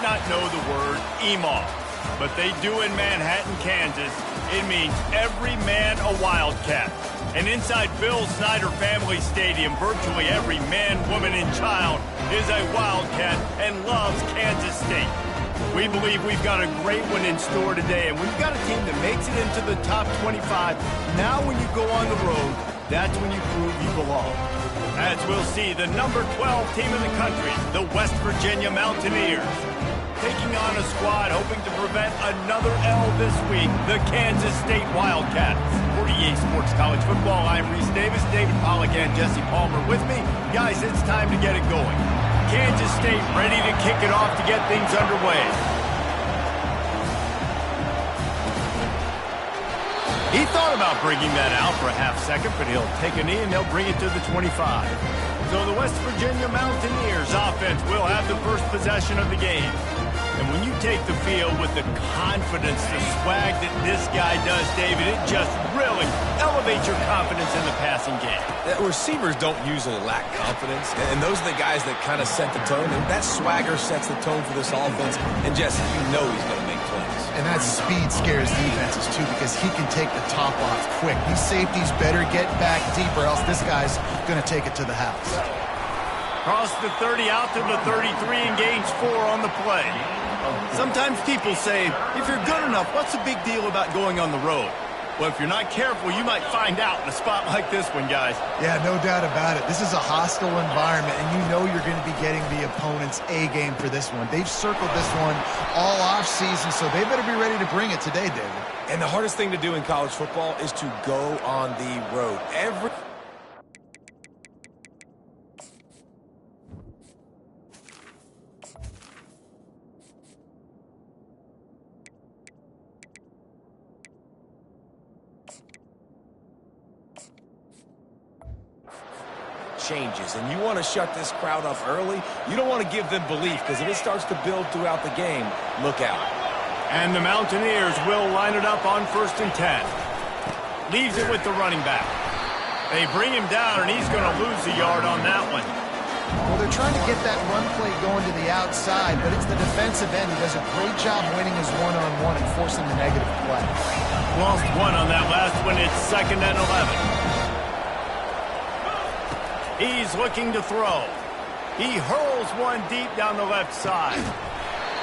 might not know the word EMAW, but they do in Manhattan, Kansas. It means every man a Wildcat. And inside Bill Snyder Family Stadium, virtually every man, woman, and child is a Wildcat and loves Kansas State. We believe we've got a great one in store today, and when you've got a team that makes it into the top 25, now when you go on the road, that's when you prove you belong. As we'll see, the number 12 team in the country, the West Virginia Mountaineers, taking on a squad hoping to prevent another L this week, the Kansas State Wildcats. For EA Sports College Football, I'm Reese Davis, David Pollack, and Jesse Palmer with me. Guys, it's time to get it going. Kansas State ready to kick it off to get things underway. He thought about bringing that out for a half second, but he'll take a knee and they'll bring it to the 25. So the West Virginia Mountaineers offense will have the first possession of the game. And when you take the field with the confidence, the swag that this guy does, David, it just really elevates your confidence in the passing game. Receivers don't usually lack confidence, and those are the guys that kind of set the tone, and that swagger sets the tone for this offense, and Jesse, you know he's going to make plays. And that speed scares defenses, too, because he can take the top off quick. These safeties better get back deeper, else this guy's going to take it to the house. Cross the 30 out to the 33 and gains 4 on the play. Sometimes people say, if you're good enough, what's the big deal about going on the road? Well, if you're not careful, you might find out in a spot like this one, guys. Yeah, no doubt about it. This is a hostile environment, and you know you're going to be getting the opponent's A-game for this one. They've circled this one all off-season, so they better be ready to bring it today, David. And the hardest thing to do in college football is to go on the road. Changes, and you want to shut this crowd up early. You don't want to give them belief, because if it starts to build throughout the game, look out. And the Mountaineers will line it up on 1st and 10. Leaves it with the running back. They bring him down, and he's going to lose a yard on that one. Well, they're trying to get that run play going to the outside, but it's the defensive end who does a great job winning his one-on-one and forcing the negative play. Lost one on that last one. It's 2nd and 11. He's looking to throw. He hurls one deep down the left side.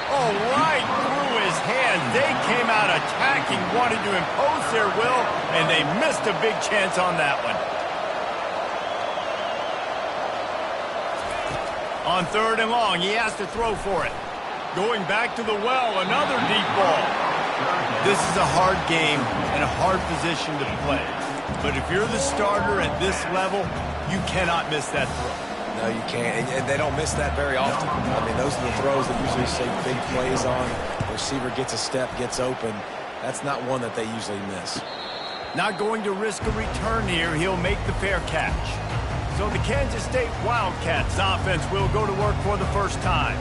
Oh, right through his hand. They came out attacking, wanted to impose their will, and they missed a big chance on that one. On 3rd and long, he has to throw for it. Going back to the well, another deep ball. This is a hard game and a hard position to play. But if you're the starter at this level, you cannot miss that throw. No, you can't, and they don't miss that very often. I mean, those are the throws that usually save big plays on. The receiver gets a step, gets open. That's not one that they usually miss. Not going to risk a return here. He'll make the fair catch. So the Kansas State Wildcats offense will go to work for the first time.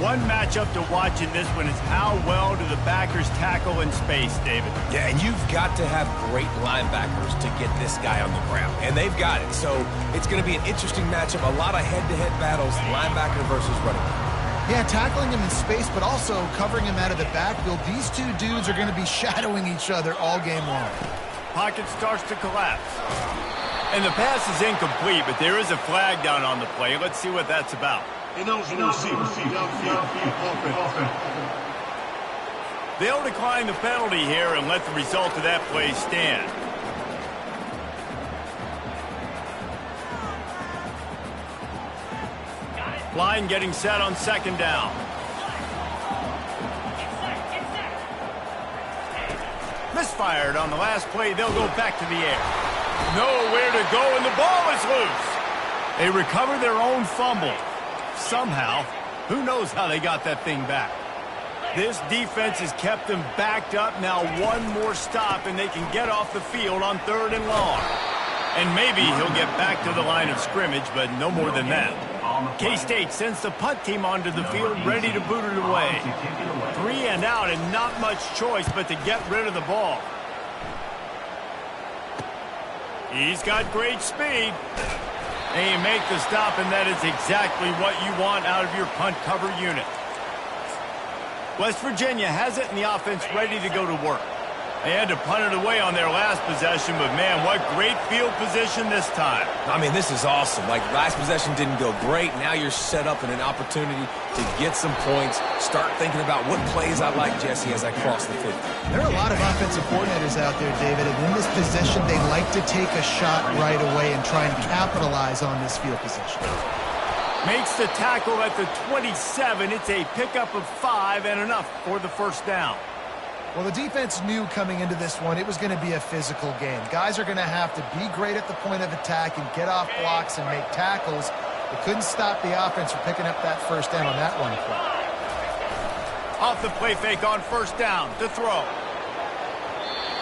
One matchup to watch in this one is how well do the backers tackle in space, David. Yeah, and you've got to have great linebackers to get this guy on the ground, and they've got it. So it's going to be an interesting matchup, a lot of head-to-head battles, linebacker versus running back. Yeah, tackling him in space, but also covering him out of the backfield. These two dudes are going to be shadowing each other all game long. Pocket starts to collapse. And the pass is incomplete, but there is a flag down on the play. Let's see what that's about. They'll decline the penalty here and let the result of that play stand. Line getting set on 2nd down. Misfired on the last play. They'll go back to the air. Nowhere to go, and the ball is loose. They recover their own fumble. Somehow, who knows how they got that thing back. This defense has kept them backed up. Now one more stop, and they can get off the field on 3rd and long. And maybe he'll get back to the line of scrimmage, but no more than that. K-State sends the punt team onto the field, ready to boot it away. 3 and out, and not much choice but to get rid of the ball. He's got great speed. They make the stop, and that is exactly what you want out of your punt cover unit. West Virginia has it, and the offense ready to go to work. They had to punt it away on their last possession, but, man, what great field position this time. I mean, this is awesome. Like, last possession didn't go great. Now you're set up in an opportunity to get some points. Start thinking about what plays I like, Jesse, as I cross the 50. There are a lot of offensive coordinators out there, David, and in this position, they like to take a shot right away and try and capitalize on this field position. Makes the tackle at the 27. It's a pickup of 5 and enough for the first down. Well, the defense knew coming into this one it was going to be a physical game. Guys are going to have to be great at the point of attack and get off blocks and make tackles. They couldn't stop the offense from picking up that first down on that run play. Off the play fake on first down to throw.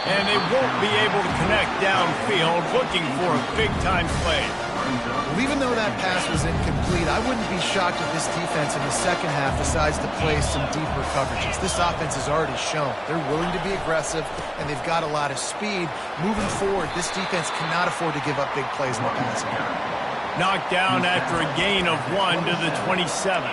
And they won't be able to connect downfield, looking for a big-time play. Well, even though that pass was incomplete, I wouldn't be shocked if this defense in the second half decides to play some deeper coverages. This offense has already shown they're willing to be aggressive, and they've got a lot of speed. Moving forward, this defense cannot afford to give up big plays in the passing game. Knocked down after a gain of 1 to the 27.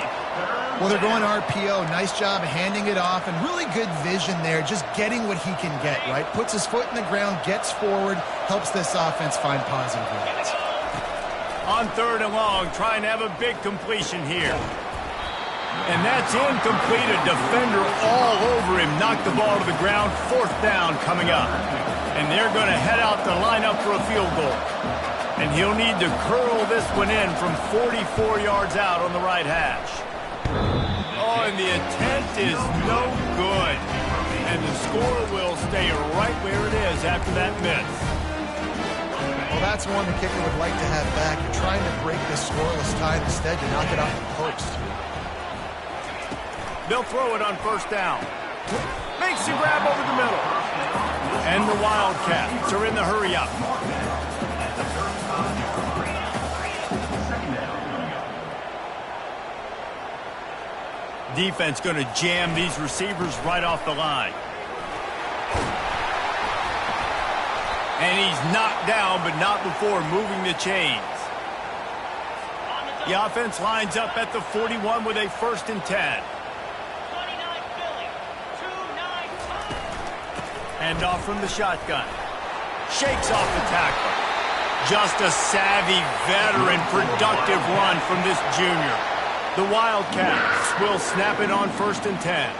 Well, they're going RPO. Nice job handing it off, and really good vision there, just getting what he can get, right? Puts his foot in the ground, gets forward, helps this offense find positive yards. On 3rd and long, trying to have a big completion here. And that's incomplete. A defender all over him. Knocked the ball to the ground. 4th down coming up. And they're going to head out to line up for a field goal. And he'll need to curl this one in from 44 yards out on the right hash. Oh, and the attempt is no good. And the score will stay right where it is after that miss. Well, that's one the kicker would like to have back. You're trying to break this scoreless tie. Instead, you knock it off the post. They'll throw it on first down. Makes the grab over the middle. And the Wildcats are in the hurry-up. Defense going to jam these receivers right off the line. And he's knocked down, but not before moving the chains. The offense lines up at the 41 with a 1st and 10. Hand off from the shotgun. Shakes off the tackle. Just a savvy, veteran, productive run from this junior. The Wildcats will snap it on 1st and 10.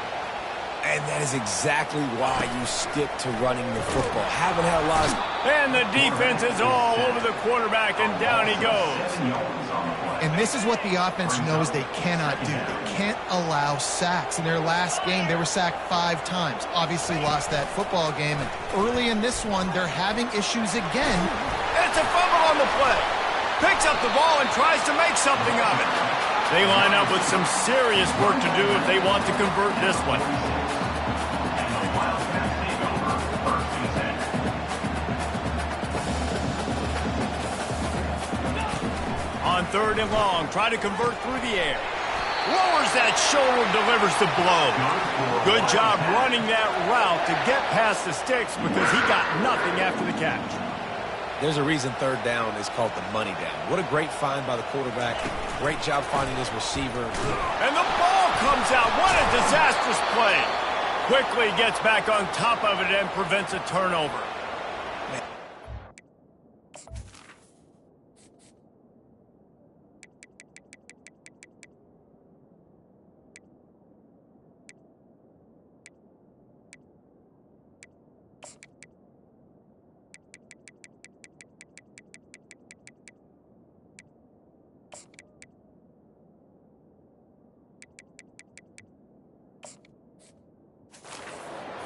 And that is exactly why you stick to running the football. Haven't had a lot of... And the defense is all over the quarterback, and down he goes. And this is what the offense knows they cannot do. They can't allow sacks. In their last game, they were sacked 5 times. Obviously lost that football game. And early in this one, they're having issues again. It's a fumble on the play. Picks up the ball and tries to make something of it. They line up with some serious work to do if they want to convert this one. On 3rd and long, try to convert through the air. Lowers that shoulder, delivers the blow. Good job running that route to get past the sticks because he got nothing after the catch. There's a reason 3rd down is called the money down. What a great find by the quarterback. Great job finding his receiver. And the ball comes out. What a disastrous play. Quickly gets back on top of it and prevents a turnover.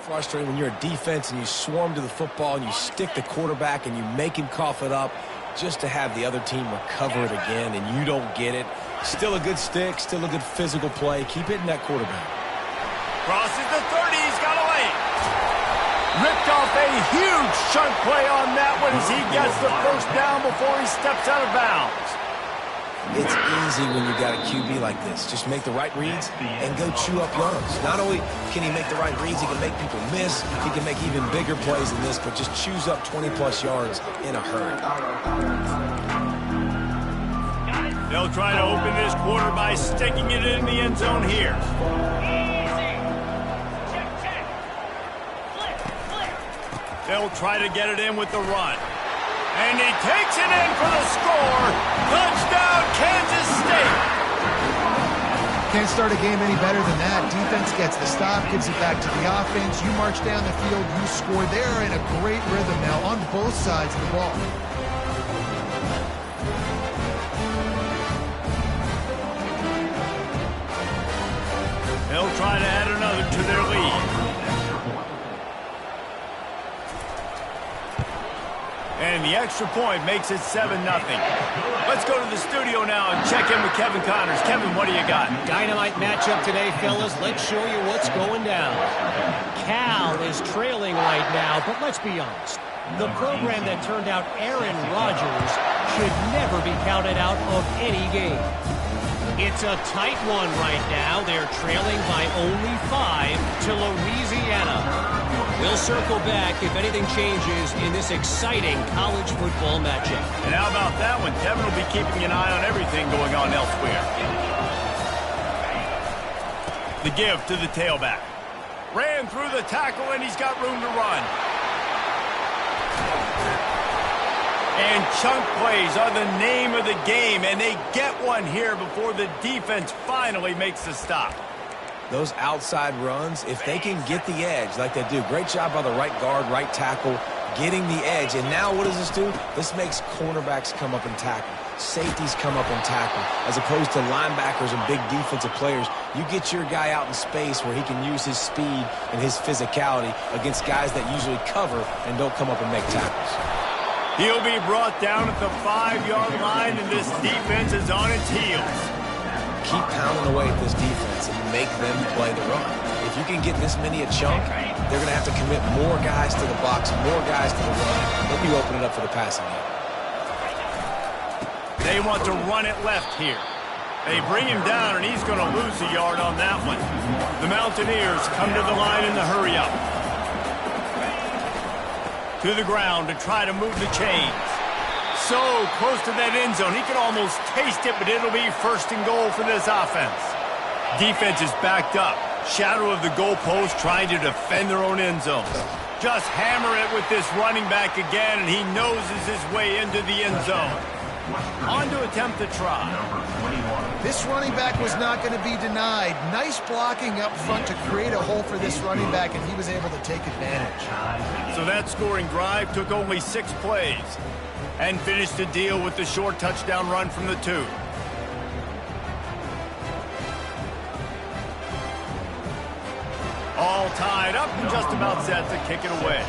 Frustrating when you're a defense and you swarm to the football and you stick the quarterback and you make him cough it up just to have the other team recover it again and you don't get it. Still a good stick, still a good physical play. Keep hitting that quarterback. Crosses the 30, he's got a lane. Ripped off a huge chunk play on that one as he gets the 1st down before he steps out of bounds. It's easy when you got a QB like this. Just make the right reads and go chew up yards. Not only can he make the right reads, he can make people miss. He can make even bigger plays than this, but just chews up 20-plus yards in a hurry. They'll try to open this quarter by sticking it in the end zone here. They'll try to get it in with the run. And he takes it in for the score. Touchdown, Kansas State. Can't start a game any better than that. Defense gets the stop, gives it back to the offense. You march down the field, you score. They're in a great rhythm now on both sides of the ball. They'll try to add another to their lead. And the extra point makes it 7-0. Let's go to the studio now and check in with Kevin Connors. Kevin, what do you got? Dynamite matchup today, fellas. Let's show you what's going down. Cal is trailing right now, but let's be honest. The program that turned out Aaron Rodgers should never be counted out of any game. It's a tight one right now. They're trailing by only 5 to Louisiana. We'll circle back if anything changes in this exciting college football matchup. And how about that one? Kevin will be keeping an eye on everything going on elsewhere. The give to the tailback. Ran through the tackle, and he's got room to run. And chunk plays are the name of the game, and they get one here before the defense finally makes the stop. Those outside runs, if they can get the edge like they do, great job by the right guard, right tackle, getting the edge. And now what does this do? This makes cornerbacks come up and tackle. Safeties come up and tackle. As opposed to linebackers and big defensive players, you get your guy out in space where he can use his speed and his physicality against guys that usually cover and don't come up and make tackles. He'll be brought down at the 5-yard line, and this defense is on its heels. Keep pounding away at this defense and make them play the run. If you can get this many a chunk, they're going to have to commit more guys to the box, more guys to the run. Then you open it up for the passing game. They want to run it left here. They bring him down, and he's going to lose a yard on that one. The Mountaineers come to the line in the hurry-up. To the ground to try to move the chains. So close to that end zone. He can almost taste it, but it'll be 1st and goal for this offense. Defense is backed up. Shadow of the goalpost trying to defend their own end zone. Just hammer it with this running back again, and he noses his way into the end zone. On to attempt the try. This running back was not going to be denied. Nice blocking up front to create a hole for this running back, and he was able to take advantage. So that scoring drive took only 6 plays and finished the deal with the short touchdown run from the 2. All tied up and just about set to kick it away.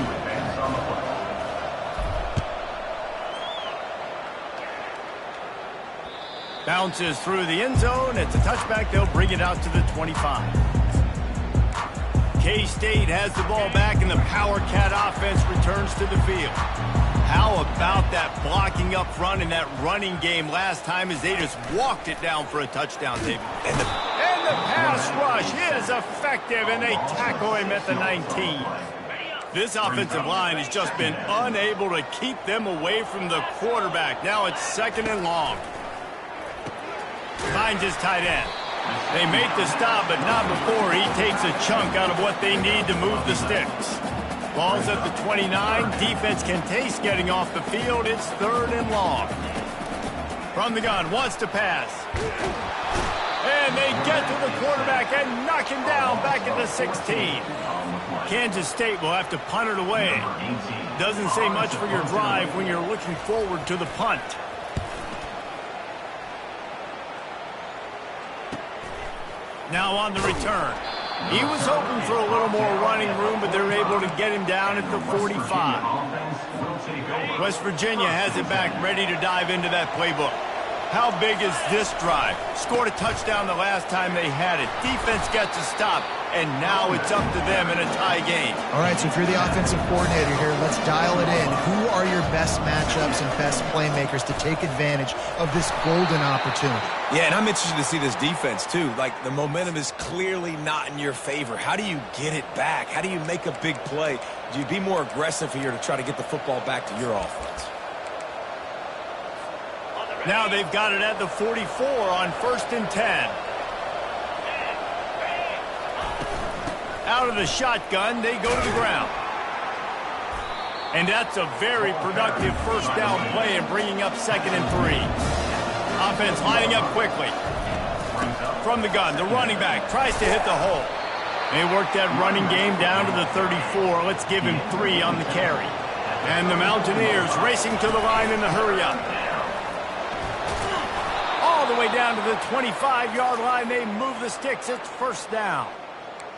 Bounces through the end zone. It's a touchback. They'll bring it out to the 25. K-State has the ball back, and the Power Cat offense returns to the field. How about that blocking up front and that running game last time as they just walked it down for a touchdown, David? And the pass rush is effective, and they tackle him at the 19. This offensive line has just been unable to keep them away from the quarterback. Now it's 2nd and long. Finds his tight end. They make the stop, but not before he takes a chunk out of what they need to move the sticks. Ball's at the 29. Defense can taste getting off the field. It's 3rd and long. From the gun, wants to pass. And they get to the quarterback and knock him down back at the 16. Kansas State will have to punt it away. Doesn't say much for your drive when you're looking forward to the punt. Now on the return. He was hoping for a little more running room, but they're able to get him down at the 45. West Virginia has it back, ready to dive into that playbook. How big is this drive? Scored a touchdown the last time they had it. Defense gets a stop, and now it's up to them in a tie game. All right, so if you're the offensive coordinator here, let's dial it in. Who are your best matchups and best playmakers to take advantage of this golden opportunity? Yeah, and I'm interested to see this defense, too. Like, the momentum is clearly not in your favor. How do you get it back? How do you make a big play? Do you be more aggressive here to try to get the football back to your offense? Now they've got it at the 44 on 1st and 10. Out of the shotgun, they go to the ground. And that's a very productive first down play and bringing up 2nd and 3. Offense lining up quickly. From the gun, the running back tries to hit the hole. They work that running game down to the 34. Let's give him 3 on the carry. And the Mountaineers racing to the line in the hurry-up. All the way down to the 25-yard line. They move the sticks. It's first down.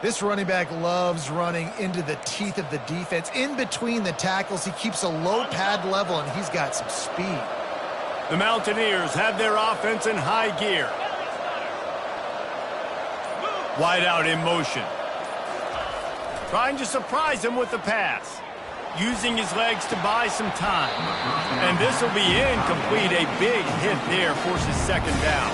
This running back loves running into the teeth of the defense. In between the tackles, he keeps a low pad level, and he's got some speed. The Mountaineers have their offense in high gear. Wide out in motion. Trying to surprise him with the pass. Using his legs to buy some time. And this will be incomplete. A big hit there forces 2nd down.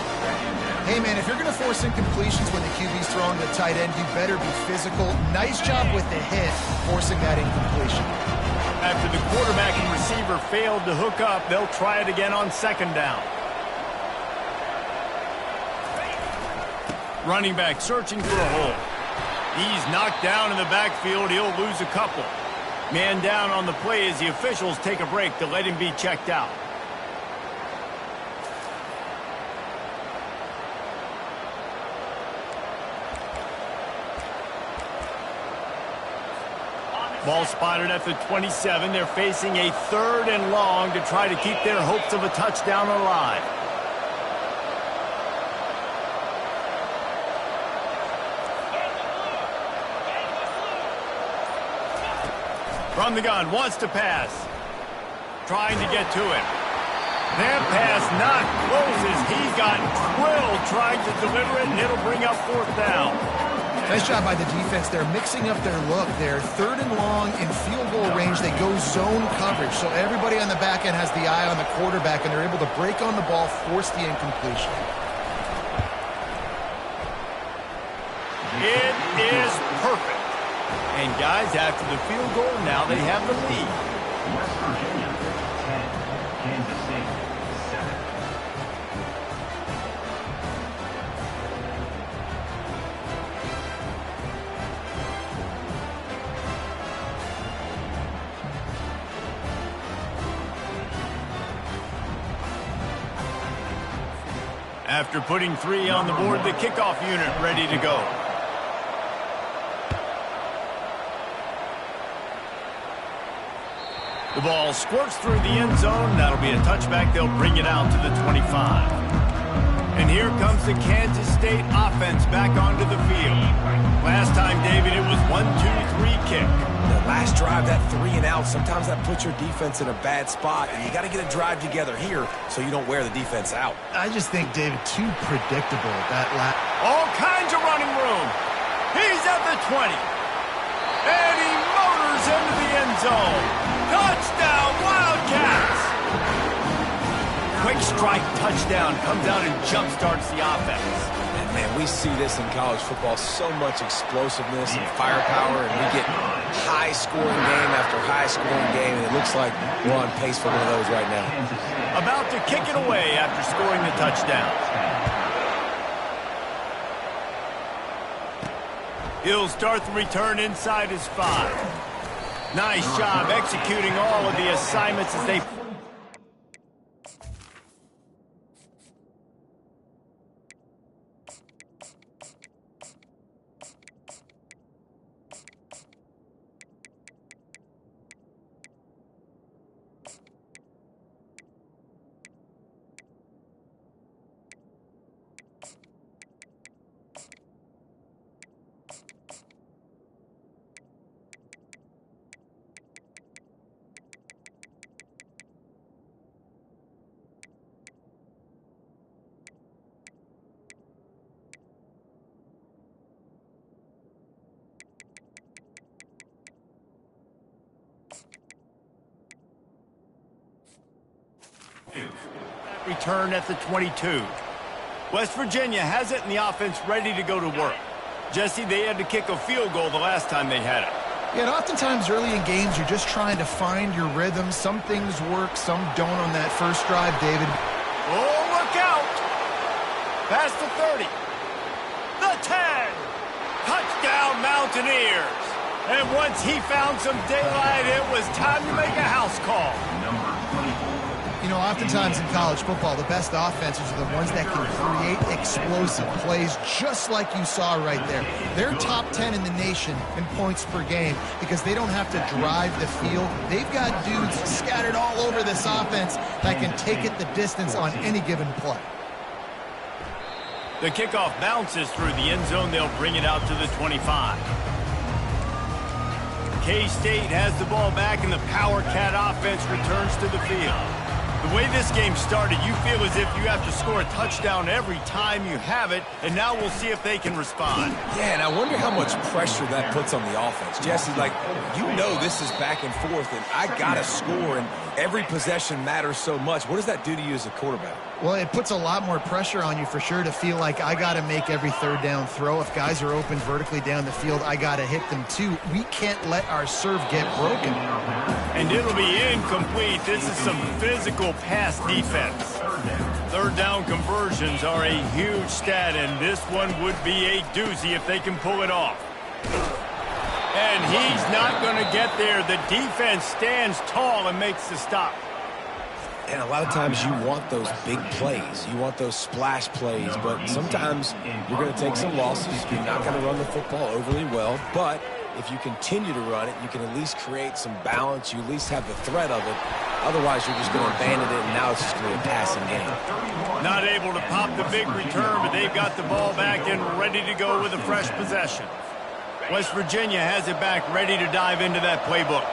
Hey, man, if you're going to force incompletions when the QB's throwing the tight end, you better be physical. Nice job with the hit, forcing that incompletion. After the quarterback and receiver failed to hook up, they'll try it again on 2nd down. Running back searching for a hole. He's knocked down in the backfield. He'll lose a couple. Man down on the play as the officials take a break to let him be checked out. Ball spotted at the 27. They're facing a 3rd and long to try to keep their hopes of a touchdown alive. From the gun, wants to pass. Trying to get to it. That pass not close as he got drilled trying to deliver it, and it'll bring up 4th down. Nice job by the defense. They're mixing up their look. They're 3rd and long in field goal range. They go zone coverage, so everybody on the back end has the eye on the quarterback, and they're able to break on the ball, force the incompletion. It is perfect. And guys, after the field goal, now they have the lead. West Virginia 10, Kansas State 7. After putting 3 on the board, the kickoff unit ready to go. The ball squirts through the end zone. That'll be a touchback. They'll bring it out to the 25. And here comes the Kansas State offense back onto the field. Last time, David, it was 1-2-3 kick. The last drive, that 3 and out, sometimes that puts your defense in a bad spot, and you got to get a drive together here so you don't wear the defense out. I just think, David, too predictable, that last. All kinds of running room. He's at the 20. And he motors into the end zone. Touchdown, Wildcats! Quick strike touchdown comes out and jump-starts the offense. And man, we see this in college football, so much explosiveness and firepower, and we get high-scoring game after high-scoring game, and it looks like we're on pace for one of those right now. About to kick it away after scoring the touchdown. He'll start the return inside his 5. Nice job executing all of the assignments as they... Return at the 22. West Virginia has it and the offense ready to go to work. Jesse, they had to kick a field goal the last time they had it. Yeah, and oftentimes early in games, you're just trying to find your rhythm. Some things work, some don't on that first drive, David. Oh, look out! Past the 30. The 10. Touchdown, Mountaineers. And once he found some daylight, it was time to make a house call. Number 24. You know, oftentimes in college football, the best offenses are the ones that can create explosive plays, just like you saw right there. They're top 10 in the nation in points per game because they don't have to drive the field. They've got dudes scattered all over this offense that can take it the distance on any given play. The kickoff bounces through the end zone. They'll bring it out to the 25. K-State has the ball back, and the Power Cat offense returns to the field. The way this game started, you feel as if you have to score a touchdown every time you have it, and now we'll see if they can respond. Yeah, and I wonder how much pressure that puts on the offense. Jesse, like, you know this is back and forth, and I got to score, and every possession matters so much. What does that do to you as a quarterback? Well, it puts a lot more pressure on you for sure to feel like I got to make every third down throw. If guys are open vertically down the field, I got to hit them too. We can't let our serve get broken. And it'll be incomplete. This is some physical pass defense. Third down conversions are a huge stat, and this one would be a doozy if they can pull it off. And he's not going to get there. The defense stands tall and makes the stop. And a lot of times you want those big plays. You want those splash plays, but sometimes you're going to take some losses. You're not going to run the football overly well, but if you continue to run it, you can at least create some balance. You at least have the threat of it. Otherwise, you're just going to abandon it, and now it's just going to be a passing game. Not able to pop the big return, but they've got the ball back and ready to go with a fresh possession. West Virginia has it back, ready to dive into that playbook.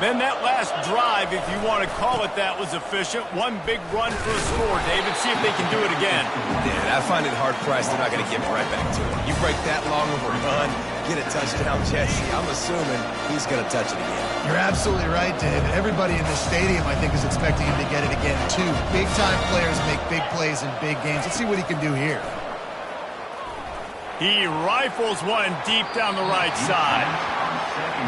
Then that last drive, if you want to call it that, was efficient. One big run for a score, David. See if they can do it again. Yeah, I find it hard-pressed they're not going to give it right back to it. You break that long of a run, get a touchdown, Jesse. I'm assuming he's going to touch it again. You're absolutely right, David. Everybody in this stadium, I think, is expecting him to get it again, too. Big-time players make big plays in big games. Let's see what he can do here. He rifles one deep down the right side.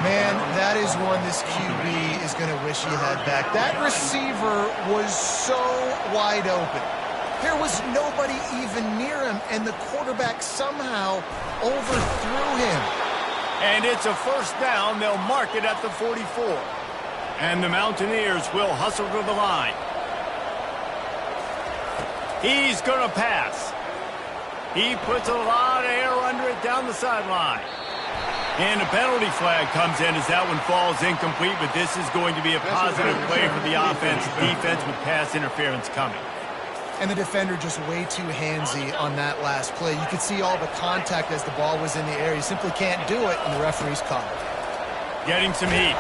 Man, that is one this QB is going to wish he had back. That receiver was so wide open. There was nobody even near him, and the quarterback somehow overthrew him. And it's a first down. They'll mark it at the 44. And the Mountaineers will hustle to the line. He's going to pass. He puts a lot of air under it down the sideline. And a penalty flag comes in as that one falls incomplete, but this is going to be a positive play for the offense. Defense with pass interference coming. And the defender just way too handsy on that last play. You could see all the contact as the ball was in the air. You simply can't do it, and the referee's called. Getting some heat.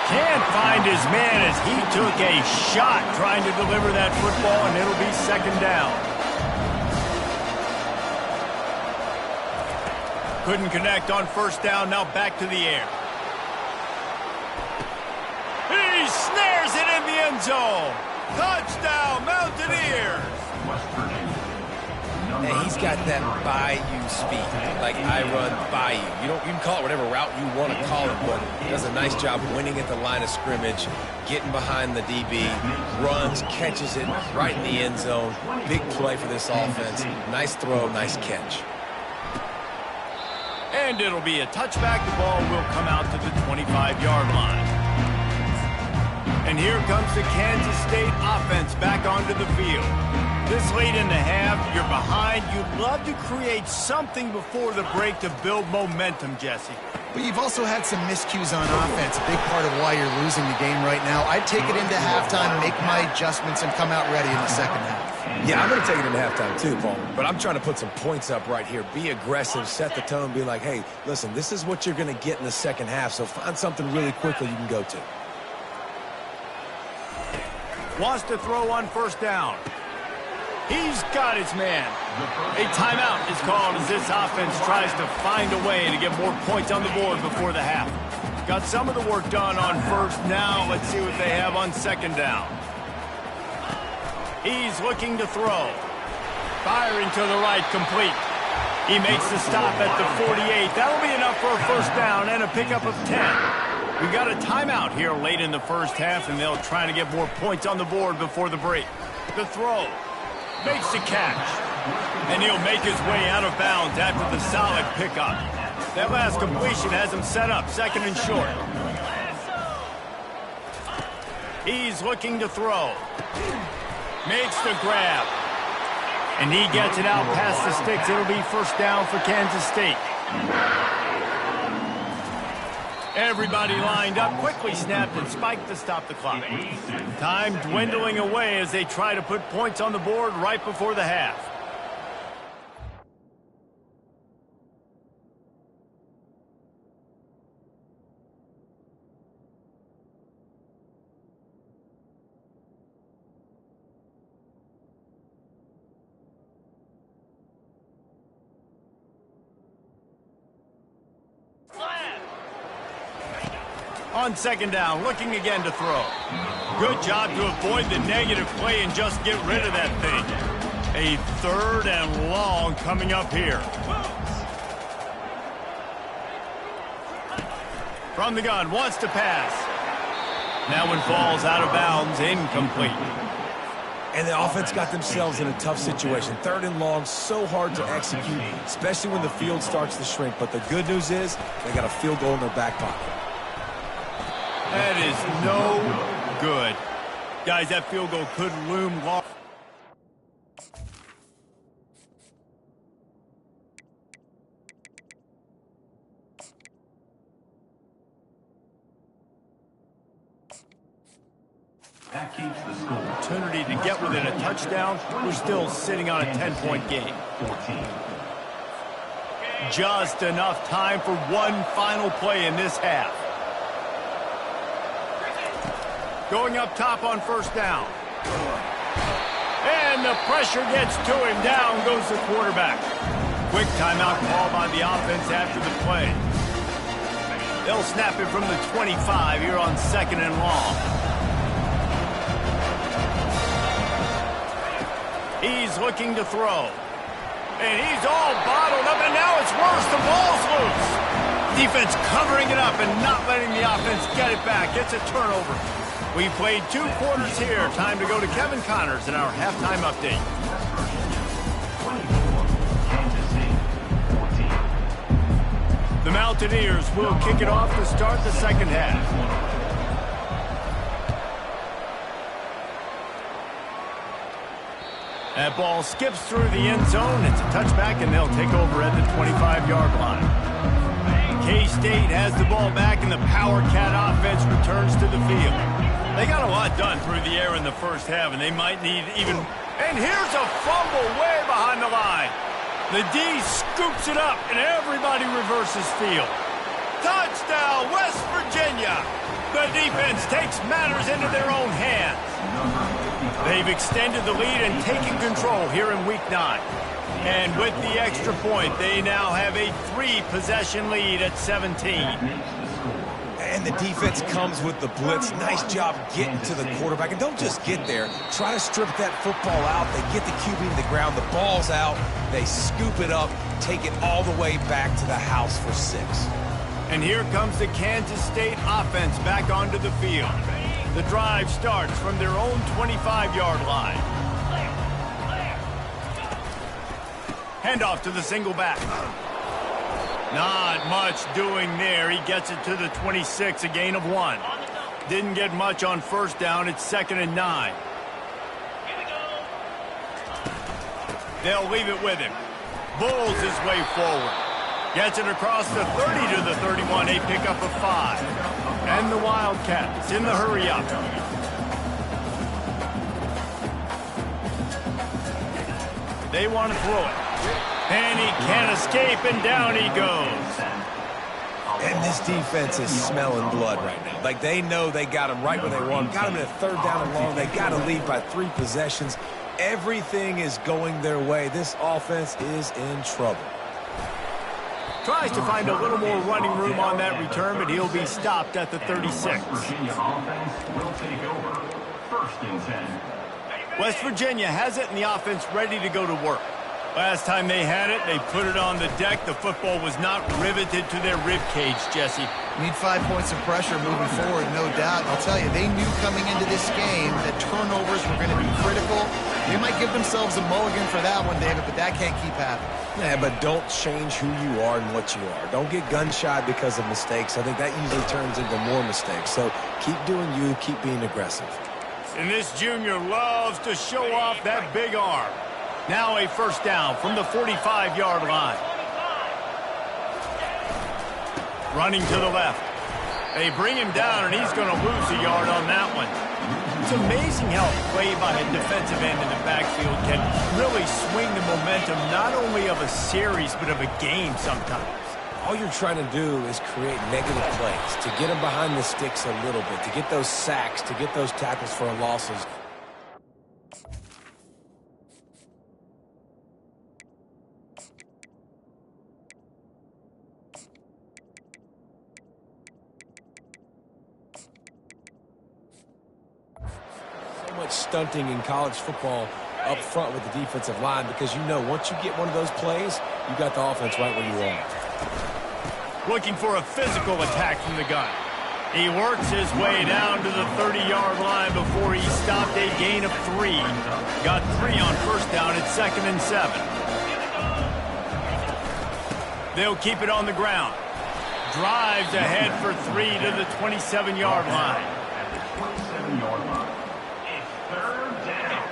Can't find his man as he took a shot trying to deliver that football, and it'll be second down. Couldn't connect on first down, now back to the air. He snares it in the end zone. Touchdown, Mountaineers. West Virginia. And he's got that bayou speed, like I run bayou. You can call it whatever route you want to call it, but he does a nice job winning at the line of scrimmage, getting behind the DB, runs, catches it right in the end zone. Big play for this offense. Nice throw, nice catch. And it'll be a touchback. The ball will come out to the 25-yard line. And here comes the Kansas State offense back onto the field. This late in the half, you're behind. You'd love to create something before the break to build momentum, Jesse. But you've also had some miscues on offense, a big part of why you're losing the game right now. I'd take it into halftime, make my adjustments, and come out ready in the second half. Yeah, I'm going to take it into halftime too, Paul. But I'm trying to put some points up right here. Be aggressive, set the tone, be like, hey, listen, this is what you're going to get in the second half, so find something really quickly you can go to. Wants to throw on first down. He's got his man. A timeout is called as this offense tries to find a way to get more points on the board before the half. Got some of the work done on first. Now let's see what they have on second down. He's looking to throw. Firing to the right, complete. He makes the stop at the 48. That'll be enough for a first down and a pickup of 10. We got a timeout here late in the first half, and they'll try to get more points on the board before the break. The throw. Makes the catch. And he'll make his way out of bounds after the solid pickup. That last completion has him set up, second and short. He's looking to throw. Makes the grab. And he gets it out past the sticks. It'll be first down for Kansas State. Everybody lined up, quickly snapped and spiked to stop the clock. Time dwindling away as they try to put points on the board right before the half. On second down, looking again to throw. Good job to avoid the negative play and just get rid of that thing. A third and long coming up here. From the gun, wants to pass. That one falls out of bounds, incomplete. And the offense got themselves in a tough situation. Third and long, so hard to execute, especially when the field starts to shrink. But the good news is they got a field goal in their back pocket. That is no good. Guys, that field goal could loom large. That keeps the score. Opportunity to get within a touchdown. We're still sitting on a 10-point game. 14. Just enough time for one final play in this half. Going up top on first down. And the pressure gets to him. Down goes the quarterback. Quick timeout call by the offense after the play. They'll snap it from the 25 here on second and long. He's looking to throw. And he's all bottled up, and now it's worse. The ball's loose. Defense covering it up and not letting the offense get it back. It's a turnover. We played 2 quarters here. Time to go to Kevin Connors in our halftime update. 24. Kansas State. 14. The Mountaineers will kick it off to start the second half. That ball skips through the end zone. It's a touchback, and they'll take over at the 25-yard line. K-State has the ball back, and the Power Cat offense returns to the field. They got a lot done through the air in the first half, and they might need even... And here's a fumble way behind the line. The D scoops it up, and everybody reverses field. Touchdown, West Virginia! The defense takes matters into their own hands. They've extended the lead and taken control here in Week 9. And with the extra point, they now have a 3-possession lead at 17. And the defense comes with the blitz. Nice job getting to the quarterback. And don't just get there. Try to strip that football out. They get the QB to the ground. The ball's out. They scoop it up, take it all the way back to the house for 6. And here comes the Kansas State offense back onto the field. The drive starts from their own 25-yard line. Handoff to the single back. Not much doing there. He gets it to the 26, a gain of 1. Didn't get much on first down. It's 2nd and 9. They'll leave it with him. Bulls his way forward. Gets it across the 30 to the 31. A pickup of 5. And the Wildcats in the hurry up. They want to throw it. And he can't escape, and down he goes. And this defense is smelling blood right now. Like, they know they got him right where they want him. Got him in a 3rd down and long. They got to lead by 3 possessions. Everything is going their way. This offense is in trouble. Tries to find a little more running room on that return, but he'll be stopped at the 36. Virginia offense will take over. 1st and 10. West Virginia has it, and the offense ready to go to work. Last time they had it, they put it on the deck. The football was not riveted to their rib cage, Jesse. Need 5 points of pressure moving forward, no doubt. I'll tell you, they knew coming into this game that turnovers were going to be critical. They might give themselves a mulligan for that one, David, but that can't keep happening. Yeah, but don't change who you are and what you are. Don't get gun-shy because of mistakes. I think that usually turns into more mistakes. So keep doing you, keep being aggressive. And this junior loves to show off that big arm. Now a first down from the 45-yard line. Running to the left. They bring him down, and he's going to lose a yard on that one. It's amazing how a play by a defensive end in the backfield can really swing the momentum not only of a series but of a game sometimes. All you're trying to do is create negative plays, to get them behind the sticks a little bit, to get those sacks, to get those tackles for losses. Stunting in college football up front with the defensive line, because you know once you get one of those plays, you got the offense right where you want it. Looking for a physical attack from the gun. He works his way down to the 30-yard line before he stopped a gain of 3. Got 3 on first down at 2nd and 7. They'll keep it on the ground. Drives ahead for 3 to the 27-yard line.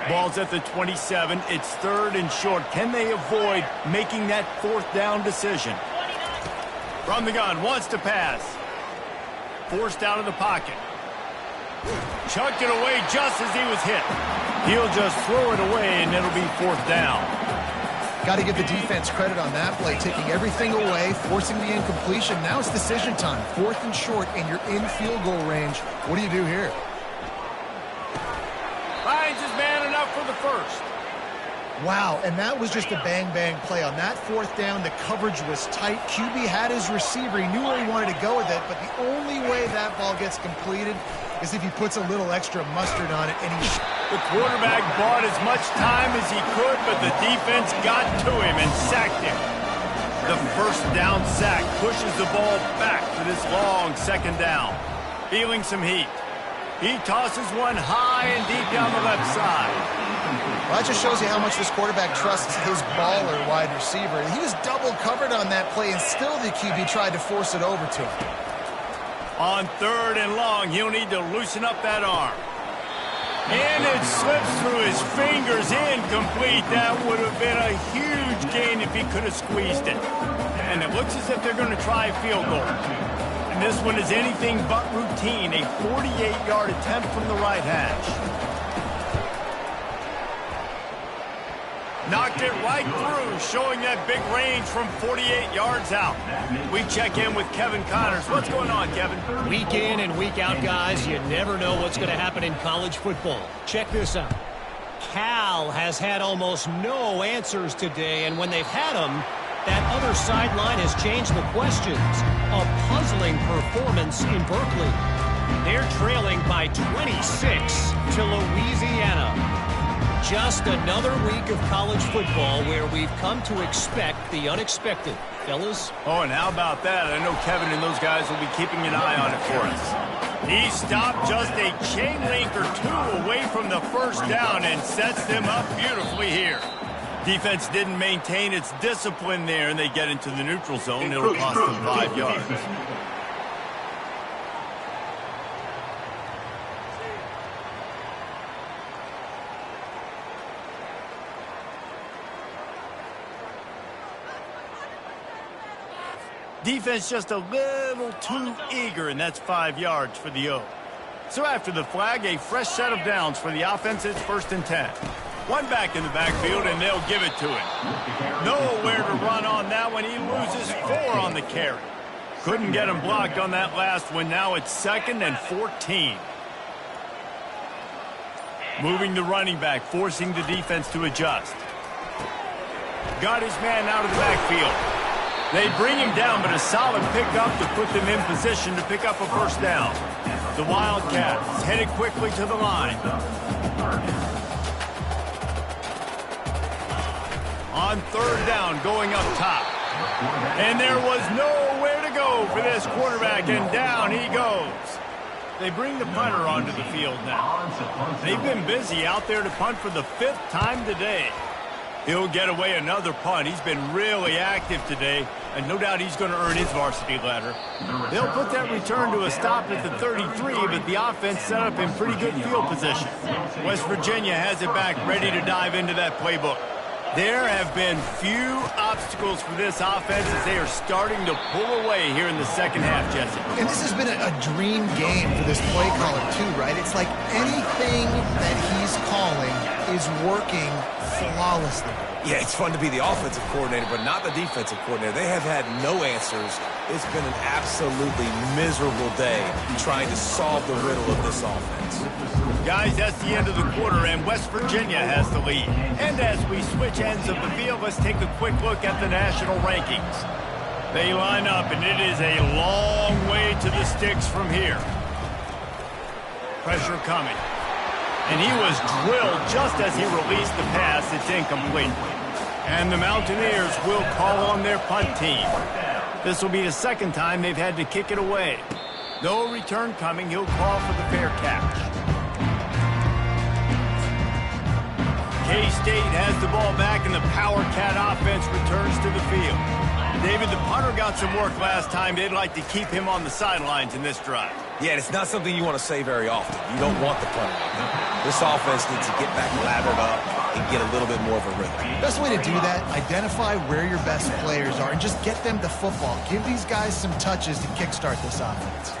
Ball's at the 27. It's 3rd and short. Can they avoid making that 4th down decision? From the gun, wants to pass. Forced out of the pocket. Chucked it away just as he was hit. He'll just throw it away, and it'll be 4th down. Got to give the defense credit on that play, taking everything away, forcing the incompletion. Now it's decision time. 4th and short, and you're in field goal range. What do you do here? Finds his man enough for the first. Wow, and that was just a bang-bang play. On that 4th down, the coverage was tight. QB had his receiver. He knew where he wanted to go with it, but the only way that ball gets completed is if he puts a little extra mustard on it. And the quarterback bought as much time as he could, but the defense got to him and sacked him. The first down sack pushes the ball back for this long 2nd down. Feeling some heat. He tosses one high and deep down the left side. Well, that just shows you how much this quarterback trusts his baller wide receiver. He was double covered on that play, and still the QB tried to force it over to him. On 3rd and long, he'll need to loosen up that arm. And it slips through his fingers, incomplete. That would have been a huge gain if he could have squeezed it. And it looks as if they're going to try a field goal. And this one is anything but routine, a 48-yard attempt from the right hash. Knocked it right through, showing that big range from 48 yards out. We check in with Kevin Connors. What's going on, Kevin? Week in and week out, guys, you never know what's going to happen in college football. Check this out. Cal has had almost no answers today, and when they've had them, that other sideline has changed the questions. A puzzling performance in Berkeley. They're trailing by 26 to Louisiana. Just another week of college football where we've come to expect the unexpected. Fellas? Oh, and how about that? I know Kevin and those guys will be keeping an eye on it for us. He stopped just a chain link or 2 away from the first down and sets them up beautifully here. Defense didn't maintain its discipline there, and they get into the neutral zone. It'll cost them 5 yards. Defense just a little too eager, and that's 5 yards for the O. So after the flag, a fresh set of downs for the offense. It's 1st and 10. One back in the backfield, and they'll give it to him. Nowhere to run on that one. He loses 4 on the carry. Couldn't get him blocked on that last one. Now it's 2nd and 14. Moving the running back, forcing the defense to adjust. Got his man out of the backfield. They bring him down, but a solid pickup to put them in position to pick up a first down. The Wildcats headed quickly to the line. On on third down going up top. And there was nowhere to go for this quarterback, and down he goes. They bring the punter onto the field now. They've been busy out there to punt for the 5th time today. He'll get away another punt. He's been really active today, and no doubt he's going to earn his varsity letter. They'll put that return to a stop at the 33, but the offense set up in pretty good field position. West Virginia has it back, ready to dive into that playbook. There have been few obstacles for this offense as they are starting to pull away here in the second half, Jesse. And this has been a dream game for this play caller, too, right? It's like anything that he's calling is working flawlessly. Yeah, it's fun to be the offensive coordinator, but not the defensive coordinator. They have had no answers. It's been an absolutely miserable day trying to solve the riddle of this offense. Guys, that's the end of the quarter, and West Virginia has the lead. And as we switch ends of the field, let's take a quick look at the national rankings. They line up, and it is a long way to the sticks from here. Pressure coming. And he was drilled just as he released the pass. It's incomplete. And the Mountaineers will call on their punt team. This will be the second time they've had to kick it away. No return coming. He'll call for the fair catch. K-State has the ball back, and the Power Cat offense returns to the field. David, the punter got some work last time. They'd like to keep him on the sidelines in this drive. Yeah, it's not something you want to say very often. You don't want the punter. This offense needs to get back lathered up and get a little bit more of a rhythm. Best way to do that, identify where your best players are and just get them to football. Give these guys some touches to kickstart this offense.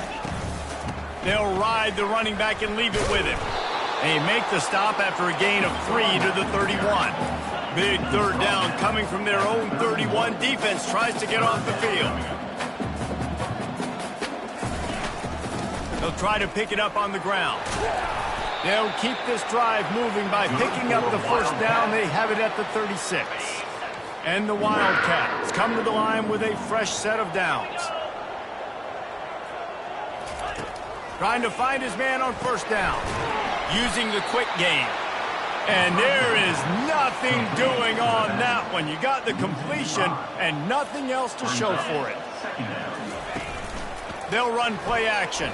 They'll ride the running back and leave it with him. They make the stop after a gain of 3 to the 31. Big third down coming from their own 31. Defense tries to get off the field. They'll try to pick it up on the ground. They'll keep this drive moving by picking up the first down. They have it at the 36. And the Wildcats come to the line with a fresh set of downs. Trying to find his man on first down. Using the quick game. And there is nothing doing on that one. You got the completion and nothing else to show for it. They'll run play action.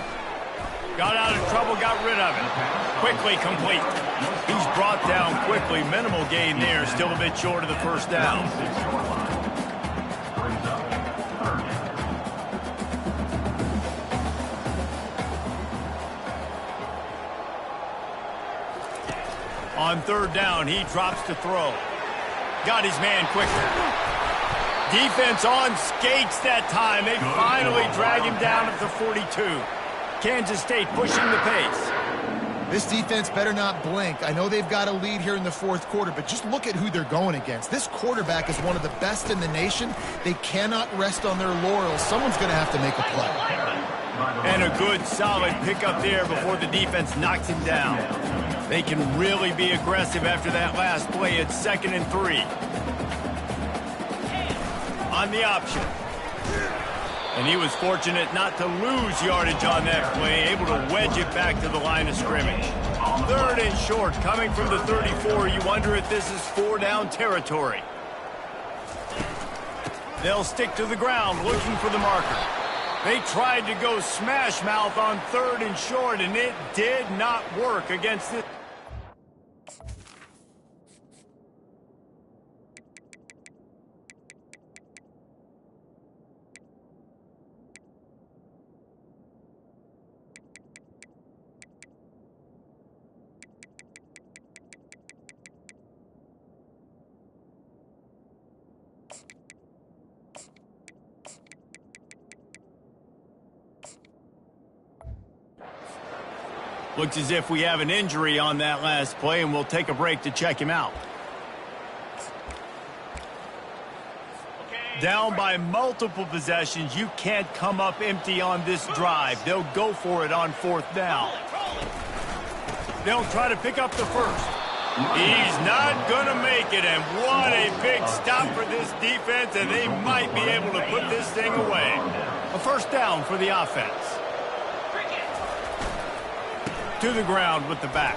Got out of trouble, got rid of it. Quickly complete. He's brought down quickly. Minimal gain there. Still a bit short of the first down. On third down, he drops to throw. Got his man quickly. Defense on skates that time. They finally drag him down at the 42. Kansas State pushing the pace. This defense better not blink. I know they've got a lead here in the fourth quarter, but just look at who they're going against. This quarterback is one of the best in the nation. They cannot rest on their laurels. Someone's going to have to make a play. And a good, solid pickup there before the defense knocks him down. They can really be aggressive after that last play. It's 2nd and 3. On the option. And he was fortunate not to lose yardage on that play, able to wedge it back to the line of scrimmage. 3rd and short, coming from the 34. You wonder if this is 4-down territory. They'll stick to the ground looking for the marker. They tried to go smash mouth on 3rd and short, and it did not work against it. Looks as if we have an injury on that last play, and we'll take a break to check him out. Down by multiple possessions, you can't come up empty on this drive. They'll go for it on 4th down. They'll try to pick up the first. He's not going to make it, and what a big stop for this defense, and they might be able to put this thing away. A first down for the offense. To the ground with the back.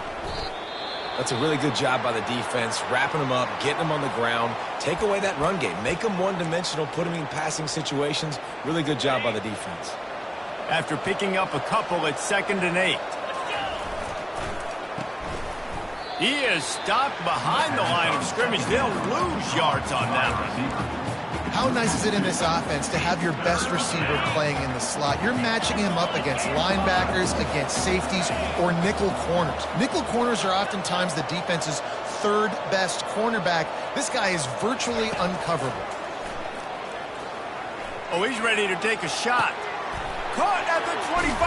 That's a really good job by the defense, wrapping them up, getting them on the ground. Take away that run game. Make them one-dimensional, put them in passing situations. Really good job by the defense. After picking up a couple at 2nd and 8. He is stopped behind the line of scrimmage. They'll lose yards on that one. How nice is it in this offense to have your best receiver playing in the slot? You're matching him up against linebackers, against safeties, or nickel corners. Nickel corners are oftentimes the defense's third best cornerback. This guy is virtually uncoverable. Oh, he's ready to take a shot. Caught at the 25.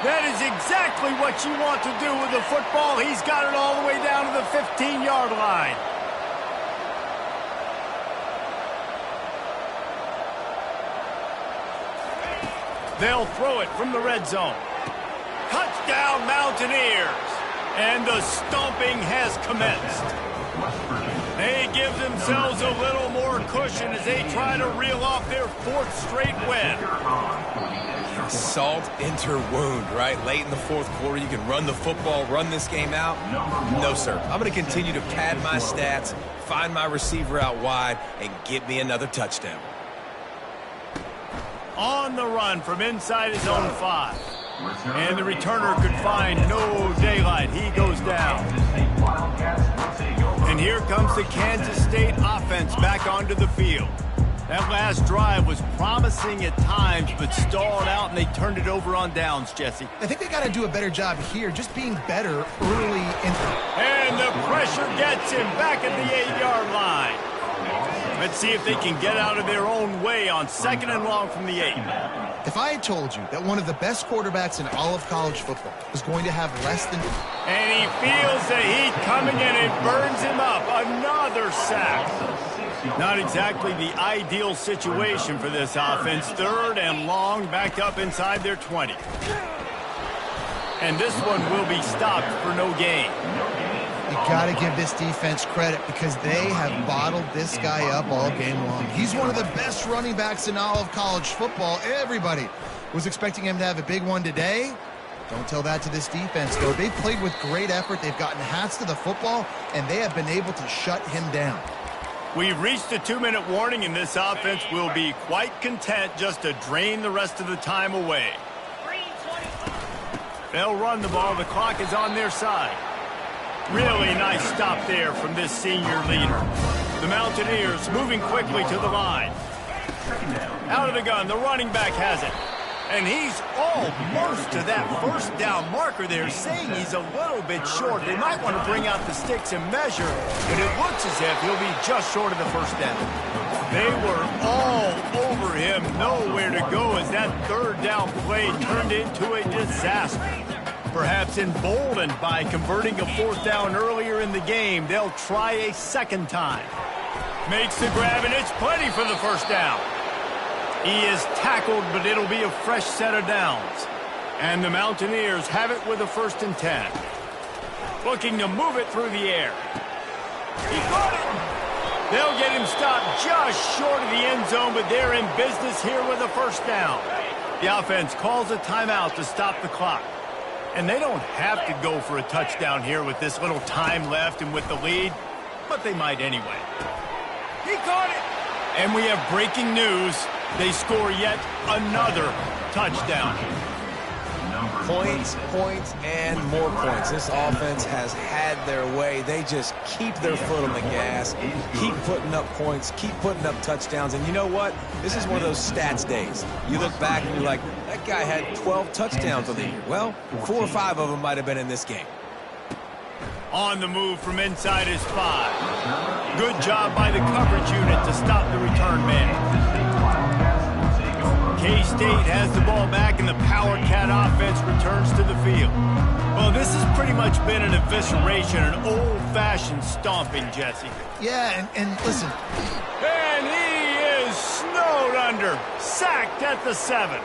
That is exactly what you want to do with the football. He's got it all the way down to the 15-yard line. They'll throw it from the red zone. Touchdown, Mountaineers. And the stomping has commenced. They give themselves a little more cushion as they try to reel off their 4th straight win. Salt enter wound, right? Late in the 4th quarter, you can run the football, run this game out. No, sir. I'm going to continue to pad my stats, find my receiver out wide, and get me another touchdown. On the run from inside his own 5. And the returner could find no daylight. He goes down. And here comes the Kansas State offense back onto the field. That last drive was promising at times, but stalled out, and they turned it over on downs, Jesse. I think they got to do a better job here, just being better early in. And the pressure gets him back at the 8-yard line. Let's see if they can get out of their own way on 2nd and long from the 8. If I had told you that one of the best quarterbacks in all of college football was going to have less than... And he feels the heat coming and it burns him up. Another sack. Not exactly the ideal situation for this offense. 3rd and long, back up inside their 20. And this one will be stopped for no gain. You got to give this defense credit because they have bottled this guy up all game long. He's one of the best running backs in all of college football. Everybody was expecting him to have a big one today. Don't tell that to this defense, though. They've played with great effort. They've gotten hats to the football, and they have been able to shut him down. We've reached a 2-minute warning, and this offense will be quite content just to drain the rest of the time away. They'll run the ball. The clock is on their side. Really nice stop there from this senior leader. The Mountaineers moving quickly to the line. Out of the gun, the running back has it. And he's almost to that 1st down marker there, saying he's a little bit short. They might want to bring out the sticks and measure, but it looks as if he'll be just short of the 1st down. They were all over him, nowhere to go as that 3rd down play turned into a disaster. Perhaps emboldened by converting a 4th down earlier in the game, they'll try a 2nd time. Makes the grab, and it's plenty for the 1st down. He is tackled, but it'll be a fresh set of downs. And the Mountaineers have it with a 1st and 10. Looking to move it through the air. He got it! They'll get him stopped just short of the end zone, but they're in business here with a 1st down. The offense calls a timeout to stop the clock. And they don't have to go for a touchdown here with this little time left and with the lead, but they might anyway. He caught it! And we have breaking news. They score yet another touchdown. Points, points, and more points. This offense has had their way. They just keep their foot on the gas, keep putting up points, keep putting up touchdowns. And you know what? This is one of those stats days. You look back and you're like, that guy had 12 touchdowns on the year. Well, 4 or 5 of them might have been in this game. On the move from inside his 5. Good job by the coverage unit to stop the return man. K-State has the ball back, and the Power Cat offense returns to the field. Well, this has pretty much been an evisceration, an old-fashioned stomping, Jesse. Yeah, and listen. And he is snowed under, sacked at the 7.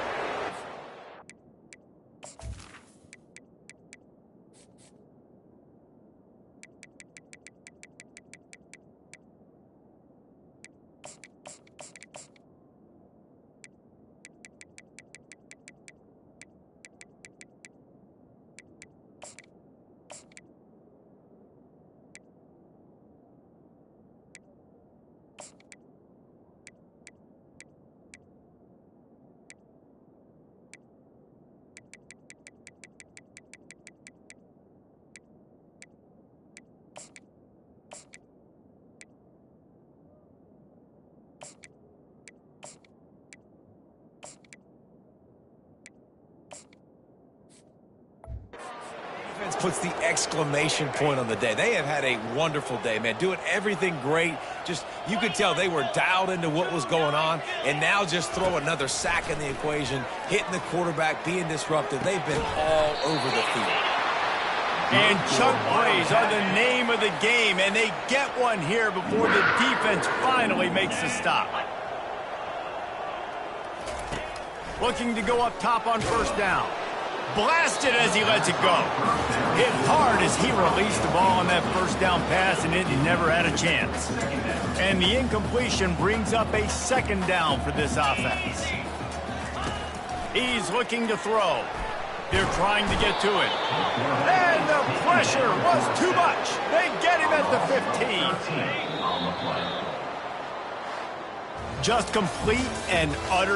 puts the exclamation point on the day. They have had a wonderful day, man. Doing everything great. Just, you could tell they were dialed into what was going on. And now just throw another sack in the equation, hitting the quarterback, being disruptive. They've been all over the field. And chunk plays are the name of the game, and they get one here before the defense finally makes the stop. Looking to go up top on first down. Blasted as he lets it go. Hit hard as he released the ball on that first down pass, and it never had a chance. And the incompletion brings up a second down for this offense. He's looking to throw. They're trying to get to it. And the pressure was too much. They get him at the 15. Just complete and utter